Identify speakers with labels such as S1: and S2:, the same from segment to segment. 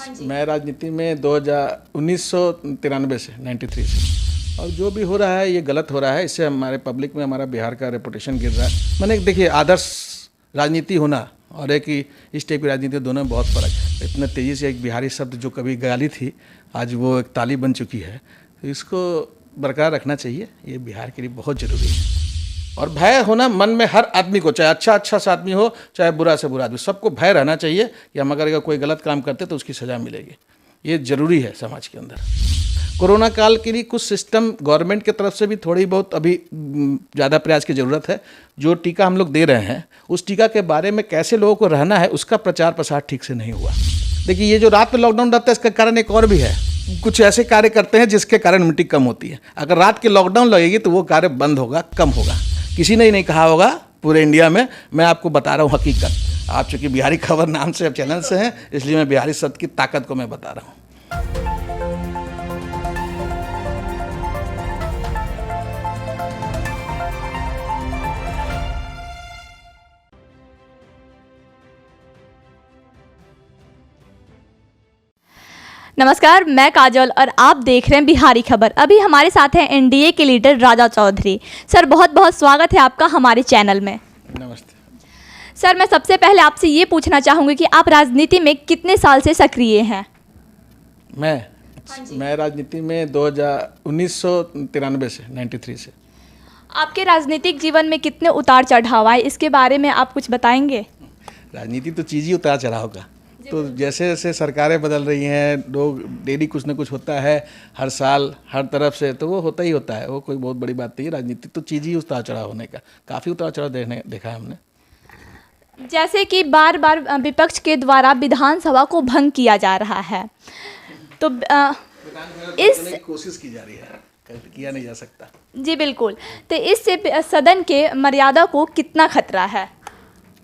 S1: मैं राजनीति में 1993 से 93 से, और जो भी हो रहा है ये गलत हो रहा है। इससे हमारे पब्लिक में हमारा बिहार का रेपुटेशन गिर रहा है। मैंने देखिए, आदर्श राजनीति होना और एक ही इस टाइप की राजनीति दोनों में बहुत फ़र्क है। इतने तेज़ी से एक बिहारी शब्द जो कभी गाली थी, आज वो एक ताली बन चुकी है। तो इसको बरकरार रखना चाहिए, ये बिहार के लिए बहुत ज़रूरी है। और भय होना मन में हर आदमी को, चाहे अच्छा सा आदमी हो, चाहे बुरा से बुरा आदमी, सबको भय रहना चाहिए कि हम अगर कोई गलत काम करते तो उसकी सज़ा मिलेगी। ये ज़रूरी है समाज के अंदर। कोरोना काल के लिए कुछ सिस्टम गवर्नमेंट की तरफ से भी थोड़ी बहुत अभी ज़्यादा प्रयास की ज़रूरत है। जो टीका हम लोग दे रहे हैं, उस टीका के बारे में कैसे लोगों को रहना है, उसका प्रचार प्रसार ठीक से नहीं हुआ। देखिए, ये जो रात में लॉकडाउन रहता है, इसका कारण एक और भी है। कुछ ऐसे कार्य करते हैं जिसके कारण इम्यूनिटी कम होती है। अगर रात की लॉकडाउन लगेगी तो वो कार्य बंद होगा, कम होगा। किसी ने ही नहीं कहा होगा पूरे इंडिया में। मैं आपको बता रहा हूँ हकीकत। आप चूँकि बिहारी खबर नाम से चैनल से हैं, इसलिए मैं बिहारी शब्द की ताकत को मैं बता रहा हूँ।
S2: नमस्कार, मैं काजल और आप देख रहे हैं बिहारी खबर। अभी हमारे साथ हैं एनडीए के लीडर राजा चौधरी। सर, बहुत बहुत स्वागत है आपका हमारे चैनल में।
S1: नमस्ते
S2: सर, मैं सबसे पहले आपसे ये पूछना चाहूँगी कि आप राजनीति में कितने साल से सक्रिय हैं?
S1: मैं राजनीति में 1993 से 93 से।
S2: आपके राजनीतिक जीवन में कितने उतार चढ़ाव आए, इसके बारे में आप कुछ बताएंगे?
S1: राजनीति तो चीज़ ही उतार चढ़ाव का। तो जैसे जैसे सरकारें बदल रही हैं, लोग डेली कुछ ना कुछ होता है हर साल हर तरफ से, तो वो होता ही होता है। वो कोई बहुत बड़ी बात नहीं है। राजनीति तो चीज़ ही उतार चढ़ाव होने का। काफ़ी उतार चढ़ाव देखा है हमने।
S2: जैसे कि बार बार विपक्ष के द्वारा विधानसभा को भंग किया जा रहा है, तो इस
S1: कोशिश की जा रही है, किया नहीं जा सकता।
S2: जी बिल्कुल। तो इससे सदन के मर्यादा को कितना खतरा है?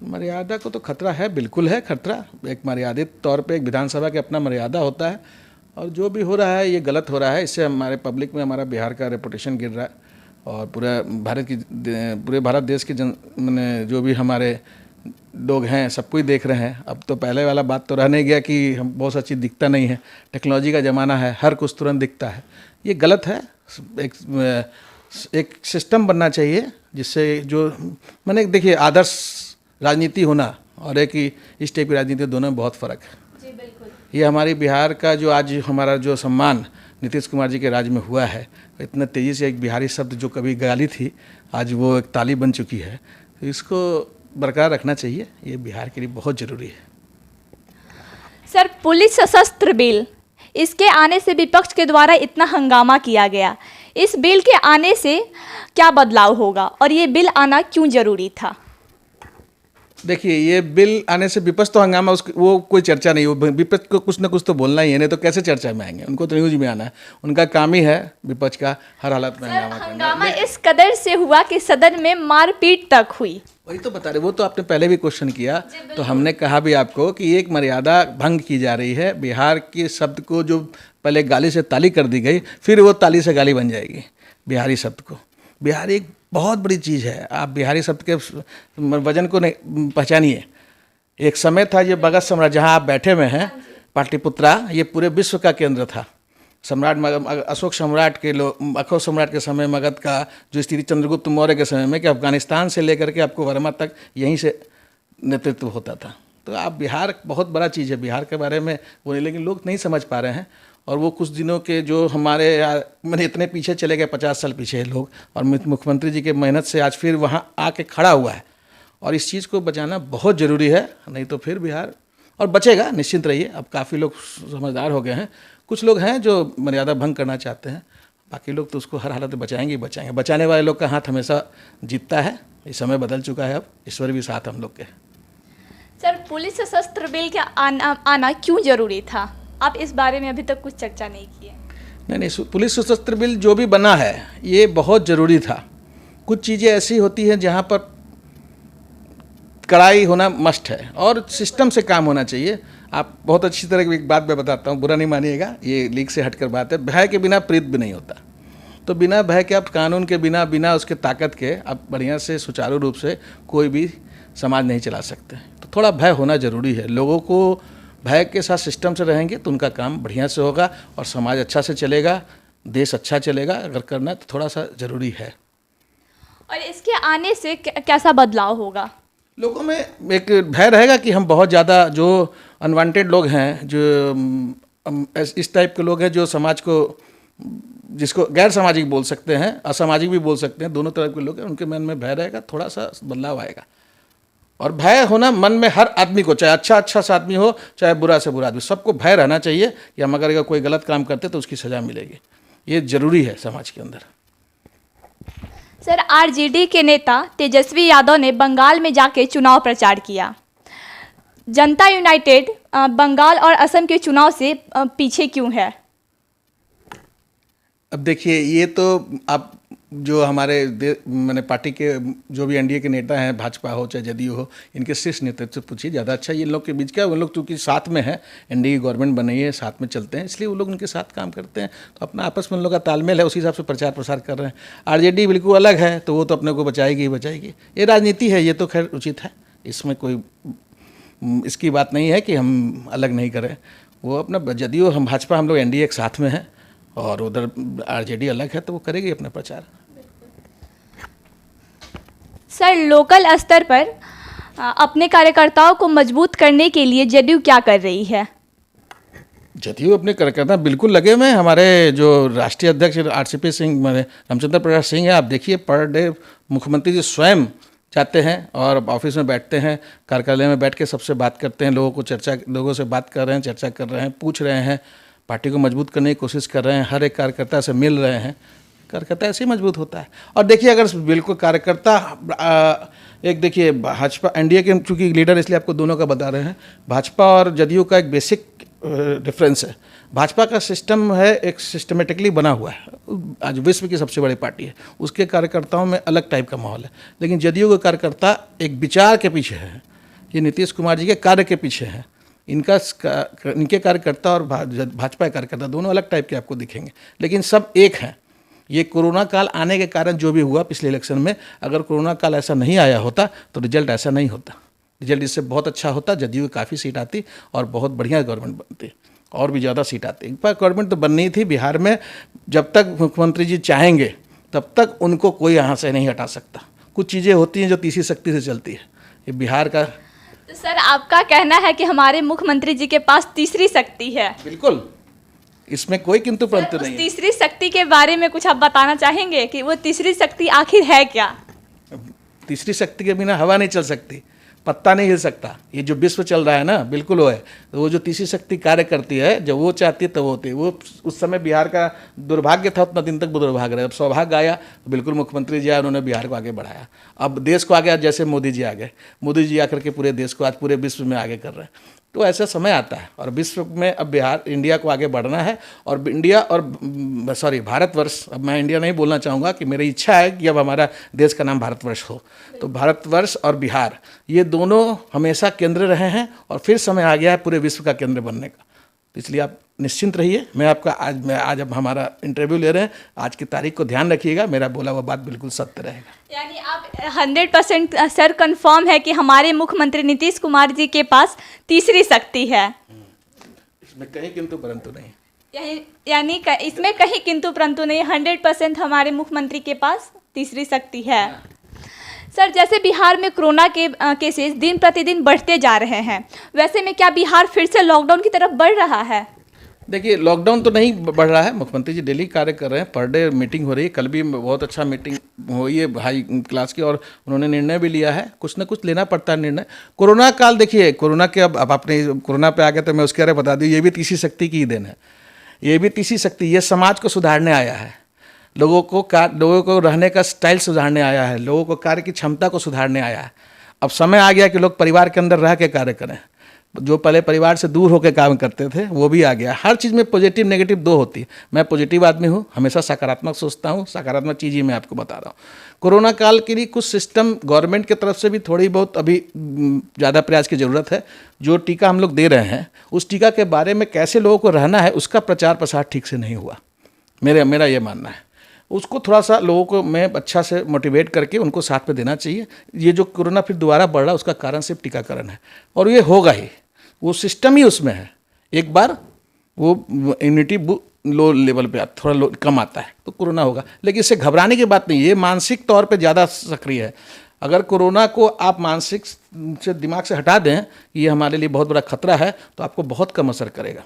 S1: मर्यादा को तो खतरा है, बिल्कुल है खतरा। एक मर्यादित तौर पे एक विधानसभा के अपना मर्यादा होता है, और जो भी हो रहा है ये गलत हो रहा है। इससे हमारे पब्लिक में हमारा बिहार का रेपुटेशन गिर रहा है, और पूरे भारत देश के मैंने जो भी हमारे लोग हैं सबको ही देख रहे हैं। अब तो पहले वाला बात तो रह नहीं गया कि हम बहुत सा चीज़ दिखता नहीं है। टेक्नोलॉजी का ज़माना है, हर कुछ तुरंत दिखता है। ये गलत है। एक सिस्टम बनना चाहिए जिससे जो मैंने देखिए, आदर्श राजनीति होना और एक ही इस टाइप की राजनीति दोनों में बहुत फ़र्क है।
S2: जी बिल्कुल।
S1: ये हमारी बिहार का जो आज हमारा जो सम्मान नीतीश कुमार जी के राज में हुआ है, इतने तेज़ी से एक बिहारी शब्द जो कभी गाली थी, आज वो एक ताली बन चुकी है। तो इसको बरकरार रखना चाहिए, ये बिहार के लिए बहुत ज़रूरी है।
S2: सर, पुलिस सशस्त्र बिल, इसके आने से विपक्ष के द्वारा इतना हंगामा किया गया। इस बिल के आने से क्या बदलाव होगा और ये बिल आना क्यों ज़रूरी था?
S1: देखिए, ये बिल आने से विपक्ष तो हंगामा, वो कोई चर्चा नहीं। वो विपक्ष को कुछ ना कुछ तो बोलना ही है, नहीं तो कैसे चर्चा में आएंगे? उनको तो न्यूज़ में आना है। उनका काम ही है विपक्ष का हर हालत में हंगामा करना।
S2: हंगामा इस कदर से हुआ कि सदन में मारपीट तक हुई।
S1: वही तो बता रहे, वो तो आपने पहले भी क्वेश्चन किया, तो हमने कहा भी आपको कि एक मर्यादा भंग की जा रही है। बिहार के शब्द को जो पहले गाली से ताली कर दी गई, फिर वो ताली से गाली बन जाएगी बिहारी शब्द को। बिहारी एक बहुत बड़ी चीज़ है। आप बिहारी शब्द के वजन को नहीं पहचानिए। एक समय था ये मगध सम्राट, जहाँ आप बैठे हुए हैं, पाटलिपुत्रा, ये पूरे विश्व का केंद्र था। सम्राट अशोक सम्राट के समय मगध का जो स्थिति चंद्रगुप्त मौर्य के समय में, कि अफगानिस्तान से लेकर के आपको वर्मा तक यहीं से नेतृत्व होता था। तो आप बिहार बहुत बड़ा चीज़ है। बिहार के बारे में वो नहीं, लेकिन लोग नहीं समझ पा रहे हैं। और वो कुछ दिनों के जो हमारे मैंने इतने पीछे चले गए, 50 साल पीछे लोग, और मुख्यमंत्री जी के मेहनत से आज फिर वहाँ आके खड़ा हुआ है। और इस चीज़ को बचाना बहुत ज़रूरी है, नहीं तो फिर बिहार और बचेगा, निश्चिंत रहिए। अब काफ़ी लोग समझदार हो गए हैं। कुछ लोग हैं जो मर्यादा भंग करना चाहते हैं, बाकी लोग तो उसको हर हालत में बचाएंगे ही बचाएंगे। बचाने वाले लोग का हाथ हमेशा जीतता है। ये समय बदल चुका है, अब ईश्वर भी साथ हम लोग के।
S2: सर, पुलिस सशस्त्र बिल का आना क्यों ज़रूरी था? आप इस बारे में अभी तक कुछ चर्चा नहीं किए।
S1: नहीं, पुलिस सशस्त्र बिल जो भी बना है ये बहुत ज़रूरी था। कुछ चीज़ें ऐसी होती हैं जहाँ पर कड़ाई होना मस्ट है, और सिस्टम से काम होना चाहिए। आप बहुत अच्छी तरह की एक बात मैं बताता हूँ, बुरा नहीं मानिएगा, ये लीक से हटकर बात है। भय के बिना प्रीत भी नहीं होता। तो बिना भय के, आप कानून के बिना उसके ताकत के आप बढ़िया से सुचारू रूप से कोई भी समाज नहीं चला सकते। तो थोड़ा भय होना ज़रूरी है। लोगों को भय के साथ सिस्टम से रहेंगे तो उनका काम बढ़िया से होगा और समाज अच्छा से चलेगा, देश अच्छा चलेगा। अगर करना है तो थोड़ा सा ज़रूरी है।
S2: और इसके आने से कैसा बदलाव होगा?
S1: लोगों में एक भय रहेगा कि हम बहुत ज़्यादा जो अनवांटेड लोग हैं, जो इस टाइप के लोग हैं जो समाज को, जिसको गैर सामाजिक बोल सकते हैं, असामाजिक भी बोल सकते हैं, दोनों तरह के लोग हैं, उनके मन में भय रहेगा, थोड़ा सा बदलाव आएगा। और भय होना मन में हर आदमी को, चाहे अच्छा सा आदमी हो, चाहे बुरा से बुरा आदमी, सबको भय रहना चाहिए कि हम अगर कोई गलत काम करते तो उसकी सज़ा मिलेगी। ये ज़रूरी है समाज के अंदर।
S2: सर, आरजेडी के नेता तेजस्वी यादव ने बंगाल में जाके चुनाव प्रचार किया। जनता यूनाइटेड बंगाल और असम के चुनाव से पीछे क्यों है?
S1: अब देखिए, ये तो आप जो हमारे मैंने पार्टी के जो भी एनडीए के नेता हैं, भाजपा हो चाहे जदयू हो, इनके शीर्ष नेतृत्व से पूछिए, ज़्यादा अच्छा ये लोग के बीच का। उन लोग चूँकि साथ में है, एनडीए की गवर्नमेंट बनी है, साथ में चलते हैं, इसलिए वो लोग उनके साथ काम करते हैं, तो अपना आपस में उन लोग का तालमेल है, उसी हिसाब से प्रचार प्रसार कर रहे हैं। आरजेडी बिल्कुल अलग है, तो वो तो अपने को बचाएगी ही बचाएगी। ये राजनीति है, ये तो खैर उचित है, इसमें कोई इसकी बात नहीं है कि हम अलग नहीं करें। वो अपना जदयू, हम भाजपा, हम लोग एनडीए एक साथ में हैं, और उधर आरजेडी अलग है, तो वो करेगी अपना प्रचार।
S2: सर, लोकल स्तर पर अपने कार्यकर्ताओं को मजबूत करने के लिए जदयू क्या कर रही है?
S1: जदयू अपने कार्यकर्ता बिल्कुल लगे हुए हैं। हमारे जो राष्ट्रीय अध्यक्ष आरसीपी सिंह, माने रामचंद्र प्रसाद सिंह है, आप देखिए पर डे मुख्यमंत्री जी स्वयं जाते हैं और ऑफिस में बैठते हैं, कार्यालय में बैठ के सबसे बात करते हैं, लोगों से बात कर रहे हैं, चर्चा कर रहे हैं, पूछ रहे हैं, पार्टी को मजबूत करने की कोशिश कर रहे हैं, हर एक कार्यकर्ता से मिल रहे हैं। कार्यकर्ता ऐसे ही मजबूत होता है। और देखिए, अगर बिल्कुल कार्यकर्ता एक देखिए भाजपा एनडीए के चूँकि लीडर, इसलिए आपको दोनों का बता रहे हैं, भाजपा और जदयू का एक बेसिक डिफरेंस है। भाजपा का सिस्टम है, एक सिस्टमेटिकली बना हुआ है, आज विश्व की सबसे बड़ी पार्टी है, उसके कार्यकर्ताओं में अलग टाइप का माहौल है। लेकिन जदयू के कार्यकर्ता एक विचार के पीछे है, ये नीतीश कुमार जी के कार्य के पीछे है। इनके कार्यकर्ता और भाजपा के कार्यकर्ता दोनों अलग टाइप के आपको दिखेंगे, लेकिन सब एक हैं। ये कोरोना काल आने के कारण जो भी हुआ पिछले इलेक्शन में, अगर कोरोना काल ऐसा नहीं आया होता तो रिजल्ट ऐसा नहीं होता। रिजल्ट इससे बहुत अच्छा होता, जदयू की काफ़ी सीट आती और बहुत बढ़िया गवर्नमेंट बनती, और भी ज़्यादा सीट आती। एक बार गवर्नमेंट तो बननी थी बिहार में, जब तक मुख्यमंत्री जी चाहेंगे तब तक उनको कोई यहाँ से नहीं हटा सकता। कुछ चीज़ें होती हैं जो तीसरी शक्ति से चलती है, ये बिहार का।
S2: तो सर, आपका कहना है कि हमारे मुख्यमंत्री जी के पास तीसरी शक्ति है?
S1: बिल्कुल, इसमें कोई किंतु परंतु नहीं है।
S2: तीसरी शक्ति के बारे में कुछ आप बताना चाहेंगे कि वो तीसरी शक्ति आखिर है क्या?
S1: तीसरी शक्ति के बिना हवा नहीं चल सकती, पत्ता नहीं हिल सकता। ये जो विश्व चल रहा है ना, बिल्कुल वो है। तो वो जो तीसरी शक्ति कार्य करती है, जब वो चाहती है तब होती है। वो उस समय बिहार का दुर्भाग्य था, उतना दिन तक वो दुर्भाग्य रहे। अब सौभाग्य आया तो बिल्कुल मुख्यमंत्री जी आए, उन्होंने बिहार को आगे बढ़ाया। अब देश को आगे, जैसे मोदी जी आ गए, मोदी जी आकर के पूरे देश को आज पूरे विश्व में आगे कर रहे हैं। तो ऐसा समय आता है और विश्व में अब इंडिया को आगे बढ़ना है। और भारतवर्ष, अब मैं इंडिया नहीं बोलना चाहूँगा, कि मेरी इच्छा है कि अब हमारा देश का नाम भारतवर्ष हो। तो भारतवर्ष और बिहार, ये दोनों हमेशा केंद्र रहे हैं और फिर समय आ गया है पूरे विश्व का केंद्र बनने का। इसलिए आप निश्चिंत रहिए। मैं आज अब हमारा इंटरव्यू ले रहे हैं, आज की तारीख को ध्यान रखिएगा, मेरा बोला हुआ बात बिल्कुल सत्य रहेगा।
S2: यानी आप 100% सर कंफर्म है कि हमारे मुख्यमंत्री नीतीश कुमार जी के पास तीसरी शक्ति है?
S1: इसमें कहीं किंतु परंतु नहीं।
S2: यानी इसमें कहीं किंतु परंतु नहीं, 100% हमारे मुख्यमंत्री के पास तीसरी शक्ति है। सर, जैसे बिहार में कोरोना के केसेस दिन प्रतिदिन बढ़ते जा रहे हैं, वैसे में क्या बिहार फिर से लॉकडाउन की तरफ बढ़ रहा है?
S1: देखिए, लॉकडाउन तो नहीं बढ़ रहा है। मुख्यमंत्री जी डेली कार्य कर रहे हैं, पर डे मीटिंग हो रही है। कल भी बहुत अच्छा मीटिंग हुई है हाई क्लास की, और उन्होंने निर्णय भी लिया है। कुछ ना कुछ लेना पड़ता है निर्णय। कोरोना काल, देखिए कोरोना के, अब आपने कोरोना पे आ गए तो मैं उसके बारे में बता दूँ, ये भी तीसरी शक्ति की ही देन है। ये भी तीसरी शक्ति, ये समाज को सुधारने आया है, लोगों को रहने का स्टाइल सुधारने आया है, लोगों को कार्य की क्षमता को सुधारने आया है। अब समय आ गया कि लोग परिवार के अंदर रह के कार्य करें। जो पहले परिवार से दूर होकर काम करते थे वो भी आ गया। हर चीज़ में पॉजिटिव नेगेटिव दो होती है। मैं पॉजिटिव आदमी हूँ, हमेशा सकारात्मक सोचता हूँ, सकारात्मक चीज़ ही मैं आपको बता रहा हूँ। कोरोना काल के लिए कुछ सिस्टम गवर्नमेंट की तरफ से भी थोड़ी बहुत अभी ज़्यादा प्रयास की ज़रूरत है। जो टीका हम लोग दे रहे हैं, उस टीका के बारे में कैसे लोगों को रहना है, उसका प्रचार प्रसार ठीक से नहीं हुआ। मेरा ये मानना है, उसको थोड़ा सा लोगों को मैं अच्छा से मोटिवेट करके उनको साथ में देना चाहिए। ये जो कोरोना फिर दोबारा बढ़ रहा है, उसका कारण सिर्फ टीकाकरण है, और ये होगा ही। वो सिस्टम ही उसमें है। एक बार वो इम्यूनिटी लो लेवल पे थोड़ा कम आता है तो कोरोना होगा, लेकिन इससे घबराने की बात नहीं। ये मानसिक तौर पे ज़्यादा सक्रिय है। अगर कोरोना को आप मानसिक से दिमाग से हटा दें कि ये हमारे लिए बहुत बड़ा खतरा है, तो आपको बहुत कम असर करेगा।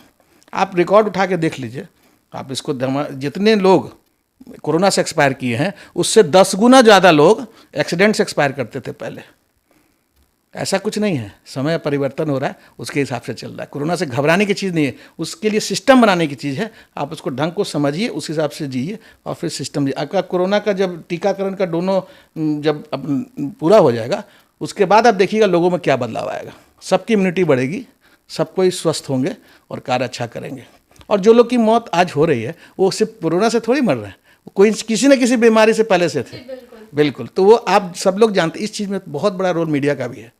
S1: आप रिकॉर्ड उठा के देख लीजिए, आप इसको जितने लोग कोरोना से एक्सपायर किए हैं उससे 10 गुना ज़्यादा लोग एक्सीडेंट से एक्सपायर करते थे पहले। ऐसा कुछ नहीं है, समय परिवर्तन हो रहा है, उसके हिसाब से चल रहा है। कोरोना से घबराने की चीज़ नहीं है, उसके लिए सिस्टम बनाने की चीज़ है। आप उसको ढंग को समझिए, उस हिसाब से जिए और फिर सिस्टम आपका कोरोना का जब टीकाकरण का दोनों जब पूरा हो जाएगा, उसके बाद आप देखिएगा लोगों में क्या बदलाव आएगा। सबकी इम्यूनिटी बढ़ेगी, सब कोई स्वस्थ होंगे और कार्य अच्छा करेंगे। और जो लोग की मौत आज हो रही है वो सिर्फ कोरोना से थोड़ी मर रहे हैं, कोई किसी न किसी बीमारी से पहले से थे। बिल्कुल। तो वो आप सब लोग जानते, इस चीज़ में बहुत बड़ा रोल मीडिया का भी है।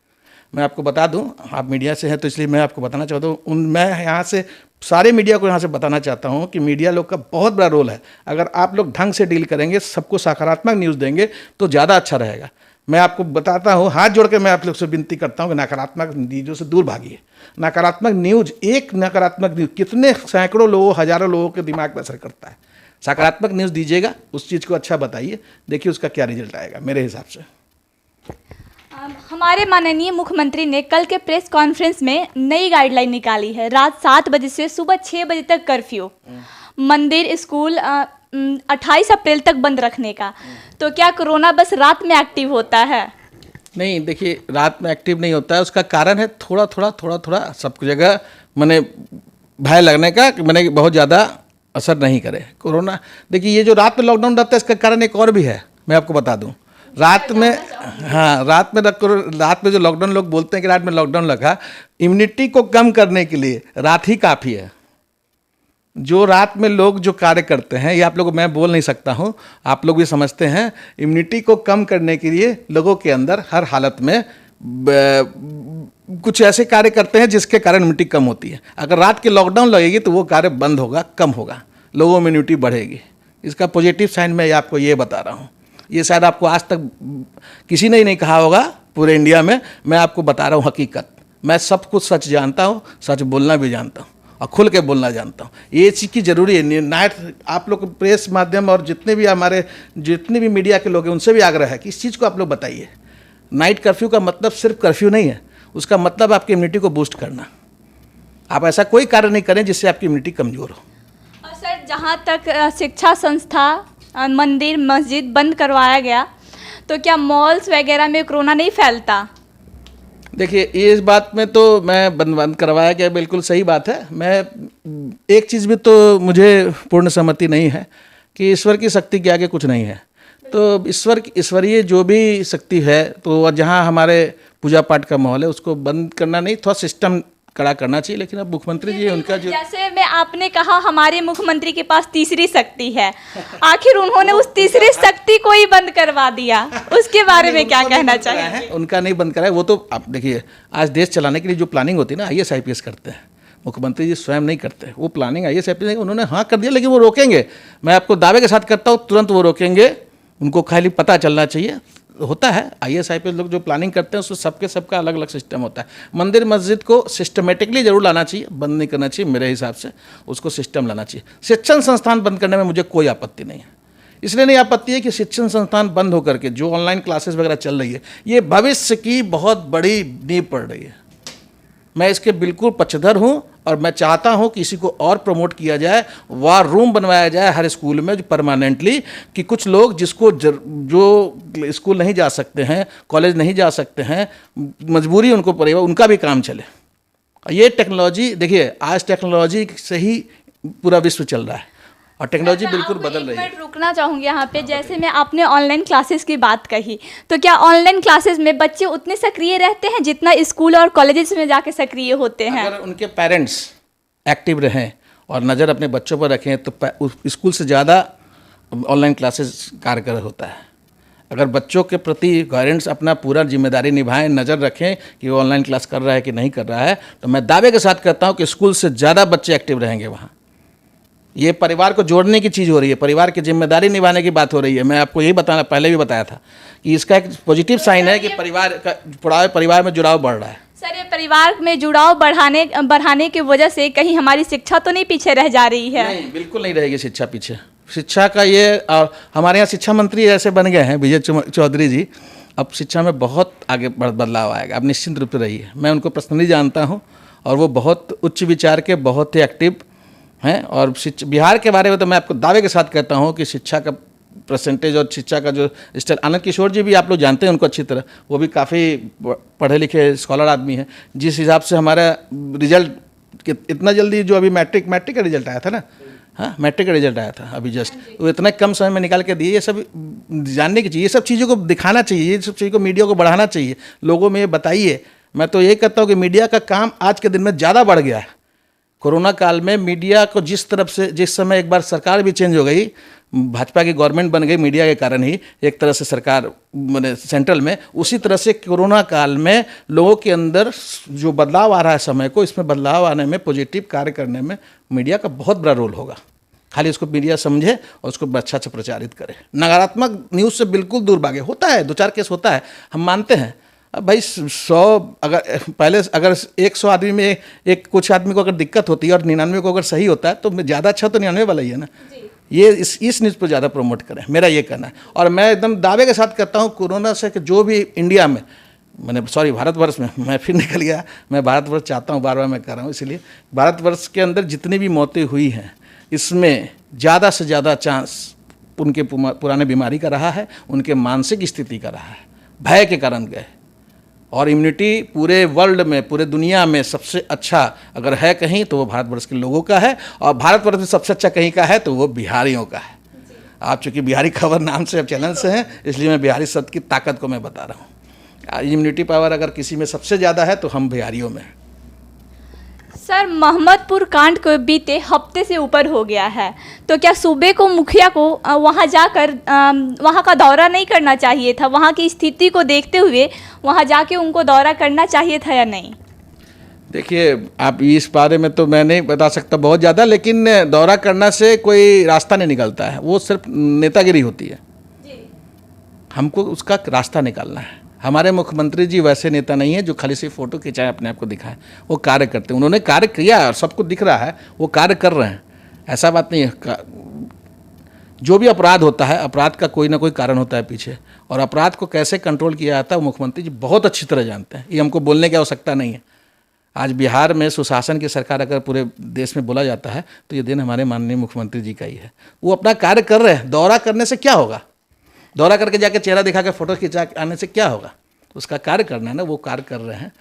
S1: मैं आपको बता दूं, आप मीडिया से हैं तो इसलिए मैं आपको बताना चाहता हूँ, मैं यहाँ से सारे मीडिया को यहाँ से बताना चाहता हूँ कि मीडिया लोग का बहुत बड़ा रोल है। अगर आप लोग ढंग से डील करेंगे, सबको सकारात्मक न्यूज़ देंगे तो ज़्यादा अच्छा रहेगा। मैं आपको बताता हूँ, हाथ जोड़ के मैं आप लोग से विनती करता हूँ कि नकारात्मक चीज़ों से दूर भागिए। नकारात्मक न्यूज़, एक नकारात्मक न्यूज़ कितने सैकड़ों लोगों, हज़ारों लोगों के दिमाग पर असर करता है। सकारात्मक न्यूज़ दीजिएगा, उस चीज़ को अच्छा बताइए, देखिए उसका क्या रिजल्ट आएगा मेरे हिसाब से।
S2: हमारे माननीय मुख्यमंत्री ने कल के प्रेस कॉन्फ्रेंस में नई गाइडलाइन निकाली है। रात 7 बजे से सुबह 6 बजे तक कर्फ्यू, मंदिर, स्कूल 28 अप्रैल तक बंद रखने का। तो क्या कोरोना बस रात में एक्टिव होता है?
S1: नहीं, देखिए रात में एक्टिव नहीं होता है। उसका कारण है थोड़ा थोड़ा सब जगह मैंने भय लगने का, मैंने बहुत ज़्यादा असर नहीं करे कोरोना। देखिए ये जो रात में लॉकडाउन रहता है, इसका कारण एक और भी है, मैं आपको बता दूं। रात में, हाँ, रात में जो लॉकडाउन लोग बोलते हैं कि रात में लॉकडाउन लगा, इम्यूनिटी को कम करने के लिए रात ही काफ़ी है। जो रात में लोग जो कार्य करते हैं, ये आप लोग, मैं बोल नहीं सकता हूँ, आप लोग भी समझते हैं, इम्यूनिटी को कम करने के लिए लोगों के अंदर हर हालत में कुछ ऐसे कार्य करते हैं जिसके कारण इम्यूनिटी कम होती है। अगर रात के लॉकडाउन लगेगी तो वो कार्य बंद होगा, कम होगा, लोगों में इम्यूनिटी बढ़ेगी। इसका पॉजिटिव साइन मैं आपको ये बता रहा हूँ। ये शायद आपको आज तक किसी ने ही नहीं कहा होगा पूरे इंडिया में। मैं आपको बता रहा हूँ हकीकत। मैं सब कुछ सच जानता हूँ, सच बोलना भी जानता हूँ और खुल के बोलना जानता हूँ। ये चीज़ की ज़रूरी है। नाइट आप लोग प्रेस माध्यम और जितने भी मीडिया के लोग हैं, उनसे भी आग्रह है कि इस चीज़ को आप लोग बताइए। नाइट कर्फ्यू का मतलब सिर्फ कर्फ्यू नहीं है, उसका मतलब आपकी इम्यूनिटी को बूस्ट करना। आप ऐसा कोई कार्य नहीं करें जिससे आपकी इम्यूनिटी कमज़ोर हो।
S2: और सर, जहाँ तक शिक्षा संस्था, मंदिर, मस्जिद बंद करवाया गया, तो क्या मॉल्स वगैरह में कोरोना नहीं फैलता?
S1: देखिए ये इस बात में तो मैं बंद करवाया गया, बिल्कुल सही बात है। मैं एक चीज़ भी तो मुझे पूर्ण सहमति नहीं है कि ईश्वर की शक्ति के आगे कुछ नहीं है। तो ईश्वरीय जो भी शक्ति है, तो जहाँ हमारे पूजा पाठ का माहौल है उसको बंद करना नहीं, थोड़ा सिस्टम कड़ा करना चाहिए। लेकिन अब मुख्यमंत्री जी उनका जो,
S2: जैसे मैं आपने कहा हमारे मुख्यमंत्री के पास तीसरी शक्ति है, आखिर उन्होंने उस तीसरी शक्ति को ही बंद करवा दिया, उसके बारे में क्या कहना चाहिए?
S1: उनका नहीं बंद कराया, वो तो आप देखिए, आज देश चलाने के लिए जो प्लानिंग होती है ना, IAS IPS करते हैं, मुख्यमंत्री जी स्वयं नहीं करते। वो प्लानिंग IAS IPS उन्होंने हाँ कर दिया, लेकिन वो रोकेंगे। मैं आपको दावे के साथ करता हूँ, तुरंत वो रोकेंगे। उनको खाली पता चलना चाहिए, होता है IAS IPS लोग जो प्लानिंग करते हैं उसमें सबका अलग अलग सिस्टम होता है। मंदिर मस्जिद को सिस्टमेटिकली जरूर लाना चाहिए, बंद नहीं करना चाहिए मेरे हिसाब से, उसको सिस्टम लाना चाहिए। शिक्षण संस्थान बंद करने में मुझे कोई आपत्ति नहीं है। इसलिए नहीं आपत्ति है कि शिक्षण संस्थान बंद होकर के जो ऑनलाइन क्लासेस वगैरह चल रही है, ये भविष्य की बहुत बड़ी नींव पड़ रही है। मैं इसके बिल्कुल पक्षधर हूँ और मैं चाहता हूँ कि इसी को और प्रमोट किया जाए, वार रूम बनवाया जाए हर स्कूल में परमानेंटली, कि कुछ लोग जो स्कूल नहीं जा सकते हैं, कॉलेज नहीं जा सकते हैं, मजबूरी उनको पड़ेगा, उनका भी काम चले। ये टेक्नोलॉजी, देखिए आज टेक्नोलॉजी से ही पूरा विश्व चल रहा है और टेक्नोलॉजी बिल्कुल बदल रही है।
S2: मैं रुकना चाहूँगी यहाँ पे। जैसे मैं आपने ऑनलाइन क्लासेस की बात कही, तो क्या ऑनलाइन क्लासेस में बच्चे उतने सक्रिय रहते हैं जितना स्कूल और कॉलेजेस में जाके सक्रिय होते हैं?
S1: अगर उनके पेरेंट्स एक्टिव रहें और नज़र अपने बच्चों पर रखें तो स्कूल से ज़्यादा ऑनलाइन क्लासेस कारगर होता है। अगर बच्चों के प्रति पेरेंट्स अपना पूरा जिम्मेदारी निभाएं, नज़र रखें कि वो ऑनलाइन क्लास कर रहा है कि नहीं कर रहा है, तो मैं दावे के साथ कहता हूँ कि स्कूल से ज़्यादा बच्चे एक्टिव रहेंगे वहाँ। ये परिवार को जोड़ने की चीज़ हो रही है, परिवार की जिम्मेदारी निभाने की बात हो रही है। मैं आपको यही पहले भी बताया था कि इसका एक पॉजिटिव साइन है कि परिवार में जुड़ाव बढ़ रहा है।
S2: सर, ये परिवार में जुड़ाव बढ़ाने की वजह से कहीं हमारी शिक्षा तो नहीं पीछे रह जा रही है?
S1: नहीं, बिल्कुल नहीं रहेगी शिक्षा पीछे। शिक्षा का ये हमारे यहाँ शिक्षा मंत्री ऐसे बन गए हैं विजय चौधरी जी, अब शिक्षा में बहुत आगे बदलाव आएगा, अब निश्चिंत रूप से रहिए। मैं उनको पर्सनली जानता हूँ और वो बहुत उच्च विचार के, बहुत ही एक्टिव हैं। और बिहार के बारे में तो मैं आपको दावे के साथ कहता हूँ कि शिक्षा का परसेंटेज और शिक्षा का जो स्तर, आनंद किशोर जी भी आप लोग जानते हैं उनको अच्छी तरह, वो भी काफ़ी पढ़े लिखे स्कॉलर आदमी हैं। जिस हिसाब से हमारा रिजल्ट इतना जल्दी, जो अभी मैट्रिक का रिजल्ट आया था ना, हाँ मैट्रिक का रिजल्ट आया था अभी जस्ट, वो इतना कम समय में निकाल के दिए। ये सब जानने की चाहिए, ये सब चीज़ों को दिखाना चाहिए, ये सब चीज़ों को मीडिया को बढ़ाना चाहिए, लोगों में ये बताइए। मैं तो ये कहता हूँ कि मीडिया का काम आज के दिन में ज़्यादा बढ़ गया है। कोरोना काल में मीडिया को जिस तरफ से, जिस समय एक बार सरकार भी चेंज हो गई, भाजपा की गवर्नमेंट बन गई मीडिया के कारण ही, एक तरह से सरकार मैंने सेंट्रल में, उसी तरह से कोरोना काल में लोगों के अंदर जो बदलाव आ रहा है समय को, इसमें बदलाव आने में, पॉजिटिव कार्य करने में मीडिया का बहुत बड़ा रोल होगा। खाली उसको मीडिया समझे और उसको अच्छा से प्रचारित करे। नकारात्मक न्यूज़ से बिल्कुल दूर भागे। होता है, 2-4 केस होता है, हम मानते हैं। अब भाई 100 अगर पहले अगर 100 आदमी में एक कुछ आदमी को अगर दिक्कत होती है और 99 को अगर सही होता है, तो ज़्यादा अच्छा तो 99 वाला ही है ना। ये इस न्यूज़ पर ज़्यादा प्रमोट करें, मेरा ये कहना है। और मैं एकदम दावे के साथ कहता हूँ, कोरोना से कि जो भी इंडिया में, भारतवर्ष में, मैं फिर निकल गया, मैं भारतवर्ष चाहता हूँ, बार बार मैं कह रहा हूँ, इसलिए भारतवर्ष के अंदर जितनी भी मौतें हुई हैं, इसमें ज़्यादा से ज़्यादा चांस उनके पुराने बीमारी का रहा है, उनके मानसिक स्थिति का रहा है, भय के कारण गए। और इम्यूनिटी पूरे वर्ल्ड में, पूरे दुनिया में सबसे अच्छा अगर है कहीं तो वो भारतवर्ष के लोगों का है, और भारतवर्ष में सबसे अच्छा कहीं का है तो वो बिहारियों का है। आप चूँकि बिहारी खबर नाम से अब चैनल से हैं, इसलिए मैं बिहारी शब्द की ताकत को मैं बता रहा हूँ। इम्यूनिटी पावर अगर किसी में सबसे ज़्यादा है तो हम बिहारियों में।
S2: सर, मोहम्मदपुर कांड को बीते हफ्ते से ऊपर हो गया है, तो क्या सूबे को, मुखिया को वहां जाकर वहां का दौरा नहीं करना चाहिए था? वहां की स्थिति को देखते हुए वहां जाके उनको दौरा करना चाहिए था या नहीं?
S1: देखिए, आप इस बारे में तो मैं नहीं बता सकता बहुत ज़्यादा, लेकिन दौरा करना से कोई रास्ता नहीं निकलता है, वो सिर्फ नेतागिरी होती है। हमको उसका रास्ता निकालना है। हमारे मुख्यमंत्री जी वैसे नेता नहीं है जो खाली सिर्फ फोटो खिंचाए अपने आप को दिखाए, वो कार्य करते हैं। उन्होंने कार्य किया और सबको दिख रहा है, वो कार्य कर रहे हैं, ऐसा बात नहीं है। जो भी अपराध होता है, अपराध का कोई ना कोई कारण होता है पीछे, और अपराध को कैसे कंट्रोल किया जाता है वो मुख्यमंत्री जी बहुत अच्छी तरह जानते हैं। ये हमको बोलने की आवश्यकता नहीं है। आज बिहार में सुशासन की सरकार अगर पूरे देश में बोला जाता है तो ये दिन हमारे माननीय मुख्यमंत्री जी का ही है। वो अपना कार्य कर रहे हैं। दौरा करने से क्या होगा? दौरा करके जाके चेहरा दिखा के फोटो खिंचा आने से क्या होगा? उसका कार्य करना है ना, वो कार्य कर रहे हैं।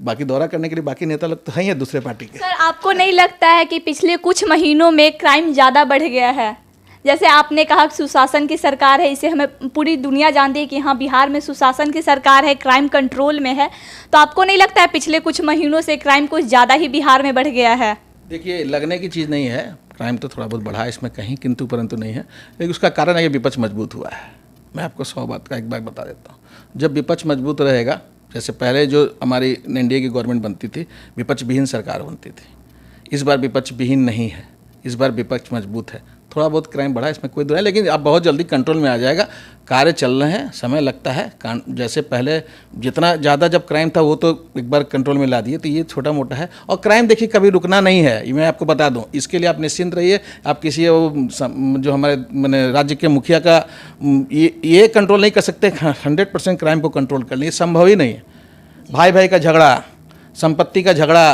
S1: बाकी दौरा करने के लिए बाकी नेता लोग तो हैं ही है दूसरे पार्टी के।
S2: सर, आपको नहीं लगता है कि पिछले कुछ महीनों में क्राइम ज़्यादा बढ़ गया है? जैसे आपने कहा सुशासन की सरकार है, इसे हमें पूरी दुनिया जानती है कि हाँ, बिहार में सुशासन की सरकार है, क्राइम कंट्रोल में है, तो आपको नहीं लगता है पिछले कुछ महीनों से क्राइम कुछ ज़्यादा ही बिहार में बढ़ गया है?
S1: देखिए, लगने की चीज़ नहीं है, क्राइम तो थोड़ा बहुत बढ़ा है, इसमें कहीं किंतु परंतु नहीं है, लेकिन उसका कारण है कि विपक्ष मजबूत हुआ है। मैं आपको 100 बात का एक बार बता देता हूँ। जब विपक्ष मजबूत रहेगा, जैसे पहले जो हमारी एनडीए की गवर्नमेंट बनती थी, विपक्ष विहीन सरकार बनती थी। इस बार विपक्ष विहीन नहीं है, इस बार विपक्ष मजबूत है। थोड़ा बहुत क्राइम बढ़ा, इसमें कोई दुराई, लेकिन अब बहुत जल्दी कंट्रोल में आ जाएगा। कार्य चल रहे हैं, समय लगता है। जैसे पहले जितना ज़्यादा जब क्राइम था वो तो एक बार कंट्रोल में ला दिए, तो ये छोटा मोटा है। और क्राइम देखिए कभी रुकना नहीं है, ये मैं आपको बता दूं। इसके लिए आप निश्चिंत रहिए। आप किसी जो हमारे मैंने राज्य के मुखिया का ये कंट्रोल नहीं कर सकते 100% क्राइम को कंट्रोल कर लिए, संभव ही नहीं है। भाई भाई का झगड़ा, संपत्ति का झगड़ा,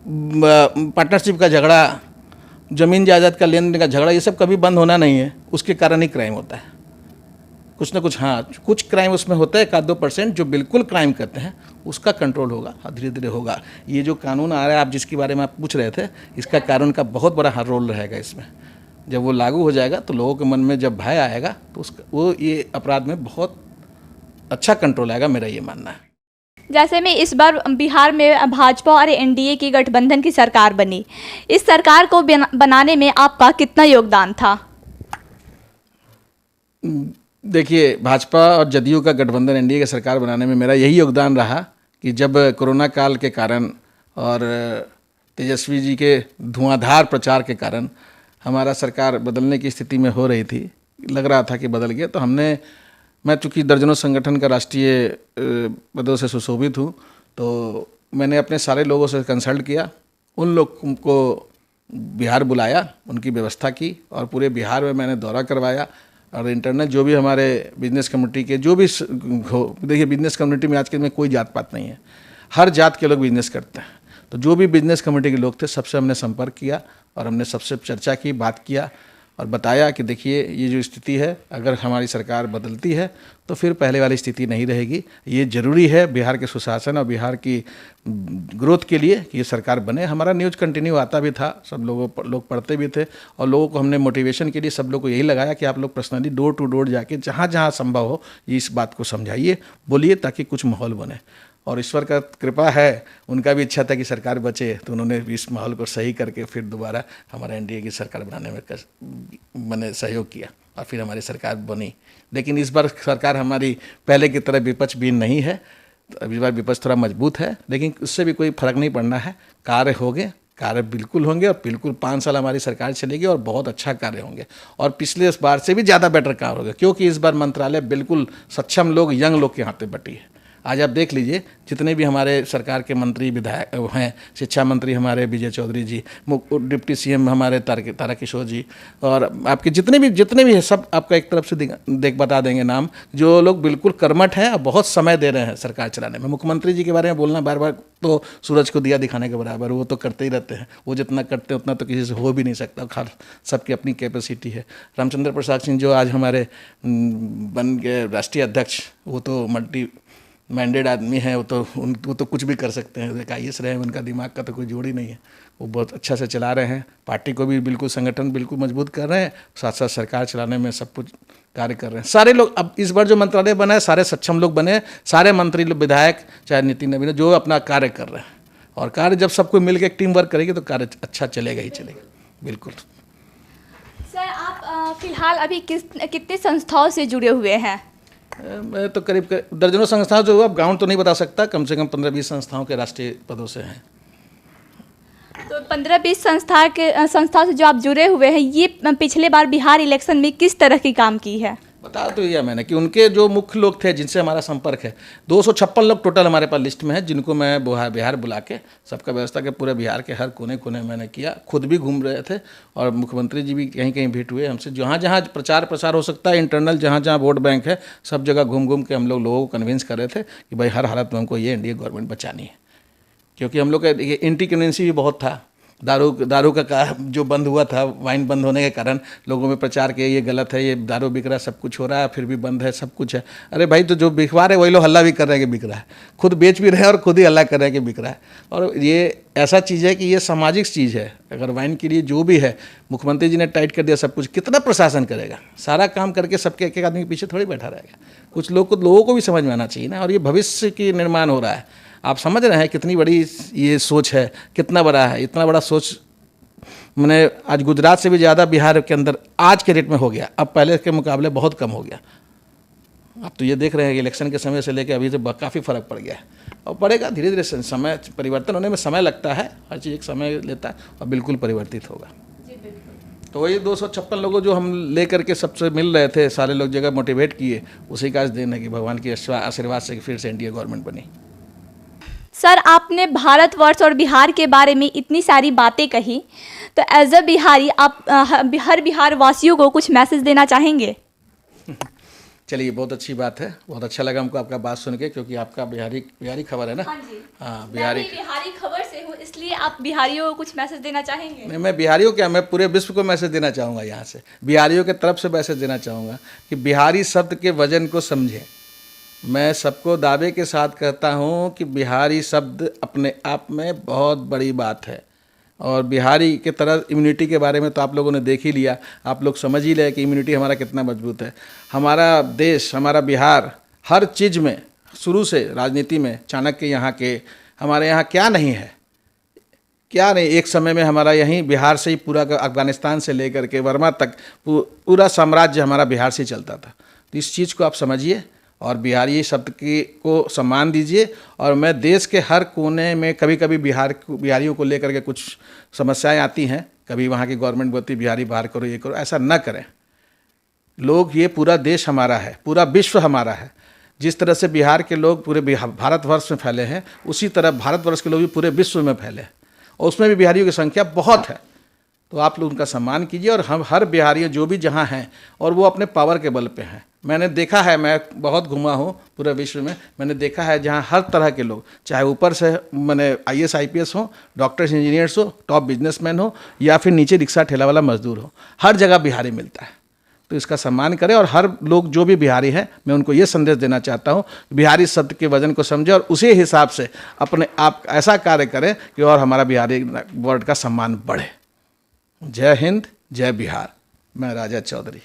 S1: पार्टनरशिप का झगड़ा, ज़मीन जायदाद का लेन देन का झगड़ा, ये सब कभी बंद होना नहीं है। उसके कारण ही क्राइम होता है। कुछ ना कुछ, हाँ, कुछ क्राइम उसमें होता है, 1-2% जो बिल्कुल क्राइम करते हैं, उसका कंट्रोल होगा, धीरे धीरे होगा। ये जो कानून आ रहा है, आप जिसके बारे में आप पूछ रहे थे, इसका कानून का बहुत बड़ा रोल रहेगा इसमें। जब वो लागू हो जाएगा तो लोगों के मन में जब भय आएगा तो वो ये अपराध में बहुत अच्छा कंट्रोल आएगा, मेरा ये मानना है।
S2: जैसे में इस बार बिहार में भाजपा और एनडीए की गठबंधन की सरकार बनी, इस सरकार को बनाने में आपका कितना योगदान था?
S1: देखिए, भाजपा और जदयू का गठबंधन एनडीए की सरकार बनाने में मेरा यही योगदान रहा कि जब कोरोना काल के कारण और तेजस्वी जी के धुआंधार प्रचार के कारण हमारा सरकार बदलने की स्थिति में हो रही थी, लग रहा था कि बदल गया, तो मैं चूँकि दर्जनों संगठन का राष्ट्रीय पदों से सुशोभित हूँ, तो मैंने अपने सारे लोगों से कंसल्ट किया, उन लोग को बिहार बुलाया, उनकी व्यवस्था की और पूरे बिहार में मैंने दौरा करवाया। और इंटरनल जो भी हमारे बिजनेस कम्युनिटी के जो भी देखिए, बिजनेस कम्युनिटी में आज के में कोई जात पात नहीं है, हर जात के लोग बिजनेस करते हैं। तो जो भी बिजनेस कम्युनिटी के लोग थे सबसे हमने संपर्क किया और हमने सबसे चर्चा की, बात किया और बताया कि देखिए ये जो स्थिति है, अगर हमारी सरकार बदलती है तो फिर पहले वाली स्थिति नहीं रहेगी। ये ज़रूरी है बिहार के सुशासन और बिहार की ग्रोथ के लिए कि ये सरकार बने। हमारा न्यूज़ कंटिन्यू आता भी था, सब लोग पढ़ते भी थे और लोगों को हमने मोटिवेशन के लिए सब लोग को यही लगाया कि आप लोग पर्सनली डोर टू डोर जाके जहाँ जहाँ संभव हो इस बात को समझाइए, बोलिए, ताकि कुछ माहौल बने। और ईश्वर का कृपा है, उनका भी इच्छा था कि सरकार बचे, तो उन्होंने इस माहौल को सही करके फिर दोबारा हमारा एनडीए की सरकार बनाने में मैंने सहयोग किया और फिर हमारी सरकार बनी। लेकिन इस बार सरकार हमारी पहले की तरह विपक्ष भी नहीं है, तो इस बार विपक्ष थोड़ा मजबूत है, लेकिन उससे भी कोई फर्क नहीं पड़ना है। कार्य होंगे, कार्य बिल्कुल होंगे और बिल्कुल 5 साल हमारी सरकार चलेगी और बहुत अच्छा कार्य होंगे और पिछले बार से भी ज़्यादा बेटर कार्य होगा, क्योंकि इस बार मंत्रालय बिल्कुल सक्षम लोग, यंग लोग के हाथ पे बटी है। आज आप देख लीजिए, जितने भी हमारे सरकार के मंत्री विधायक हैं, शिक्षा मंत्री हमारे विजय चौधरी जी, डिप्टी सीएम हमारे तारकिशोर जी, और आपके जितने भी हैं सब आपका एक तरफ से बता देंगे नाम, जो लोग बिल्कुल कर्मठ हैं और बहुत समय दे रहे हैं सरकार चलाने में। मुख्यमंत्री जी के बारे में बोलना बार बार तो सूरज को दिया दिखाने के बराबर, वो तो करते ही रहते हैं, वो जितना करते हैं उतना तो किसी से हो भी नहीं सकता, खास सबकी अपनी कैपेसिटी है। रामचंद्र प्रसाद सिंह जो आज हमारे बन गए राष्ट्रीय अध्यक्ष, वो तो मल्टी मैंडेड आदमी है, वो तो कुछ भी कर सकते हैं, एक IAS रहे हैं, उनका दिमाग का तो कोई जोड़ ही नहीं है, वो बहुत अच्छा से चला रहे हैं, पार्टी को भी बिल्कुल संगठन बिल्कुल मजबूत कर रहे हैं, साथ साथ सरकार चलाने में सब कुछ कार्य कर रहे हैं। सारे लोग, अब इस बार जो मंत्रालय बना है सारे सक्षम लोग बने, सारे मंत्री लोग, विधायक चाहे नितिन नवीन, जो अपना कार्य कर रहे हैं, और कार्य जब सबको मिलकर एक टीम वर्क करेगी तो कार्य अच्छा चलेगा ही चलेगा। बिल्कुल।
S2: सर, आप फिलहाल अभी कितने संस्थाओं से जुड़े हुए हैं?
S1: मैं तो करीब दर्जनों संस्थाओं जो, अब गाँव तो नहीं बता सकता, कम से कम 15-20 संस्थाओं के राष्ट्रीय पदों से हैं।
S2: तो 15-20 संस्थाओं से जो आप जुड़े हुए हैं, ये पिछले बार बिहार इलेक्शन में किस तरह की काम की है? बता
S1: तो दिया मैंने कि उनके जो मुख्य लोग थे जिनसे हमारा संपर्क है, 256 लोग टोटल हमारे पास लिस्ट में है, जिनको मैं बिहार बुला के सबका व्यवस्था के पूरे बिहार के हर कोने कोने मैंने किया। खुद भी घूम रहे थे और मुख्यमंत्री जी भी कहीं कहीं भेंट हुए हमसे, जहाँ जहाँ प्रचार हो सकता है, इंटरनल जहाँ जहाँ वोट बैंक है, सब जगह घूम के हम लोगों को कन्विंस कर रहे थे कि भाई हर हालत में हमको ये एनडीए गवर्नमेंट बचानी है। क्योंकि हम लोग का एंटी कन्वेंसी भी बहुत था, दारू का जो बंद हुआ था, वाइन बंद होने के कारण लोगों में प्रचार किया ये गलत है, ये दारू बिक रहा है, सब कुछ हो रहा है, फिर भी बंद है, सब कुछ है। अरे भाई, तो जो बिकवा रहे वही लोग हल्ला भी कर रहे हैं कि बिक रहा है, खुद बेच भी रहे हैं और खुद ही हल्ला कर रहे हैं कि बिक रहा है। और ये ऐसा चीज़ है कि ये सामाजिक चीज़ है। अगर वाइन के लिए जो भी है, मुख्यमंत्री जी ने टाइट कर दिया सब कुछ, कितना प्रशासन करेगा? सारा काम करके सबके एक एक आदमी के पीछे थोड़ी बैठा रहेगा। कुछ लोगों को भी समझ में आना चाहिए ना, और ये भविष्य की निर्माण हो रहा है। आप समझ रहे हैं कितनी बड़ी ये सोच है, कितना बड़ा है, इतना बड़ा सोच मैंने आज गुजरात से भी ज़्यादा बिहार के अंदर आज के रेट में हो गया, अब पहले के मुकाबले बहुत कम हो गया। आप तो ये देख रहे हैं कि इलेक्शन के समय से लेकर अभी से काफ़ी फ़र्क पड़ गया है और पड़ेगा धीरे धीरे। समय परिवर्तन होने में समय लगता है, हर चीज़ एक समय लेता है और बिल्कुल परिवर्तित होगा। तो वही 256 लोगों जो हम ले करके सबसे मिल रहे थे, सारे लोग जगह मोटिवेट किए, उसी का आज देन है कि भगवान की आशीर्वाद से फिर से एनडीए गवर्नमेंट बनी।
S2: सर, आपने भारतवर्ष और बिहार के बारे में इतनी सारी बातें कही, तो एज अ बिहारी आप हर बिहार वासियों को कुछ मैसेज देना चाहेंगे?
S1: चलिए, बहुत अच्छी बात है, बहुत अच्छा लगा हमको आपका बात सुन के, क्योंकि आपका बिहारी खबर है ना।
S2: हाँ जी,
S1: हाँ,
S2: बिहारी खबर से हूँ, इसलिए आप बिहारियों को कुछ मैसेज देना चाहेंगे?
S1: नहीं, मैं बिहारियों क्या, मैं पूरे विश्व को मैसेज देना चाहूँगा। यहाँ से बिहारियों के तरफ से मैसेज देना चाहूँगा कि बिहारी शब्द के वजन को समझें। मैं सबको दावे के साथ कहता हूँ कि बिहारी शब्द अपने आप में बहुत बड़ी बात है, और बिहारी के तरह इम्यूनिटी के बारे में तो आप लोगों ने देख ही लिया, आप लोग समझ ही ले कि इम्यूनिटी हमारा कितना मजबूत है। हमारा देश, हमारा बिहार हर चीज़ में, शुरू से राजनीति में चाणक्य यहाँ के, हमारे यहाँ क्या नहीं है, क्या नहीं। एक समय में हमारा यहीं बिहार से ही पूरा अफगानिस्तान से लेकर के वर्मा तक पूरा साम्राज्य हमारा बिहार से चलता था। तो इस चीज़ को आप समझिए और बिहारी शब्द को सम्मान दीजिए। और मैं देश के हर कोने में, कभी कभी बिहारियों को लेकर के कुछ समस्याएं आती हैं, कभी वहाँ की गवर्नमेंट बोलती बिहारी बाहर करो, ये करो, ऐसा न करें। लोग, ये पूरा देश हमारा है, पूरा विश्व हमारा है। जिस तरह से बिहार के लोग पूरे भारतवर्ष में फैले हैं, उसी तरह भारतवर्ष के लोग भी पूरे विश्व में फैले हैं, और उसमें भी बिहारियों की संख्या बहुत है। तो आप लोग उनका सम्मान कीजिए, और हम हर बिहारी जो भी जहाँ हैं, और वो अपने पावर के बल पे हैं। मैंने देखा है, मैं बहुत घूमा हूँ पूरे विश्व में, मैंने देखा है जहाँ हर तरह के लोग, चाहे ऊपर से मैंने IAS IPS हो, डॉक्टर्स इंजीनियर्स हो, टॉप बिजनेसमैन हो, या फिर नीचे रिक्शा ठेला वाला मजदूर हो, हर जगह बिहारी मिलता है। तो इसका सम्मान करें, और हर लोग जो भी बिहारी हैं, मैं उनको ये संदेश देना चाहता हूँ, बिहारी शब्द के वजन को समझे और उसी हिसाब से अपने आप ऐसा कार्य करें कि और हमारा बिहारी वर्ड का सम्मान बढ़े। जय हिंद, जय बिहार। मैं राजा चौधरी।